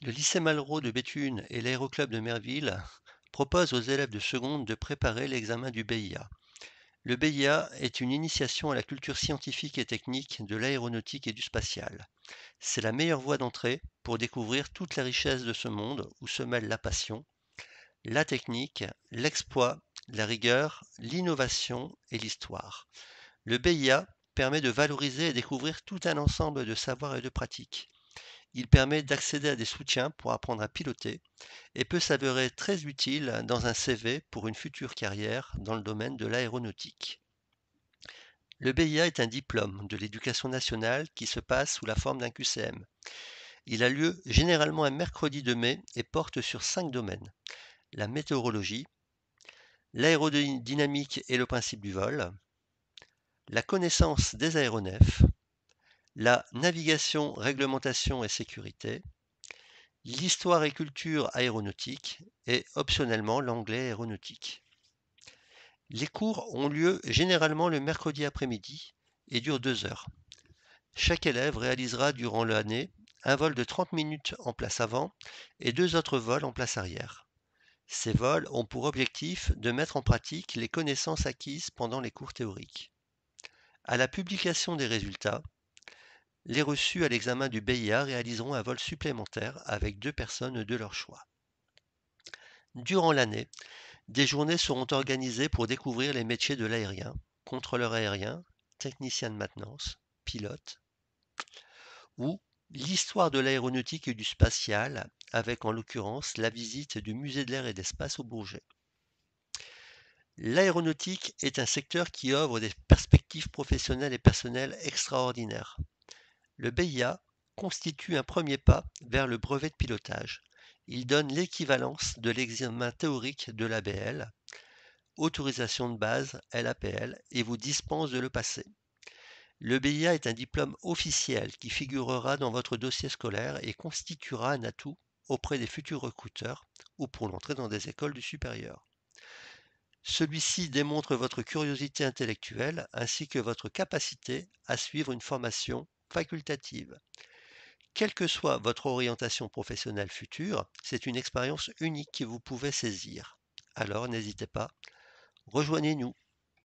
Le lycée Malraux de Béthune et l'aéroclub de Merville proposent aux élèves de seconde de préparer l'examen du BIA. Le BIA est une initiation à la culture scientifique et technique de l'aéronautique et du spatial. C'est la meilleure voie d'entrée pour découvrir toute la richesse de ce monde où se mêlent la passion, la technique, l'exploit, la rigueur, l'innovation et l'histoire. Le BIA permet de valoriser et découvrir tout un ensemble de savoirs et de pratiques. Il permet d'accéder à des soutiens pour apprendre à piloter et peut s'avérer très utile dans un CV pour une future carrière dans le domaine de l'aéronautique. Le BIA est un diplôme de l'éducation nationale qui se passe sous la forme d'un QCM. Il a lieu généralement un mercredi de mai et porte sur 5 domaines: la météorologie, l'aérodynamique et le principe du vol, la connaissance des aéronefs, la navigation, réglementation et sécurité, l'histoire et culture aéronautique et optionnellement l'anglais aéronautique. Les cours ont lieu généralement le mercredi après-midi et durent 2 heures. Chaque élève réalisera durant l'année un vol de 30 minutes en place avant et 2 autres vols en place arrière. Ces vols ont pour objectif de mettre en pratique les connaissances acquises pendant les cours théoriques. À la publication des résultats, les reçus à l'examen du BIA réaliseront un vol supplémentaire avec 2 personnes de leur choix. Durant l'année, des journées seront organisées pour découvrir les métiers de l'aérien: contrôleur aérien, technicien de maintenance, pilote, ou l'histoire de l'aéronautique et du spatial, avec en l'occurrence la visite du musée de l'air et d'espace au Bourget. L'aéronautique est un secteur qui offre des perspectives professionnelles et personnelles extraordinaires. Le BIA constitue un premier pas vers le brevet de pilotage. Il donne l'équivalence de l'examen théorique de l'ABL, autorisation de base LAPL, et vous dispense de le passer. Le BIA est un diplôme officiel qui figurera dans votre dossier scolaire et constituera un atout auprès des futurs recruteurs ou pour l'entrée dans des écoles du supérieur. Celui-ci démontre votre curiosité intellectuelle ainsi que votre capacité à suivre une formation facultative. Quelle que soit votre orientation professionnelle future, c'est une expérience unique que vous pouvez saisir. Alors n'hésitez pas, rejoignez-nous.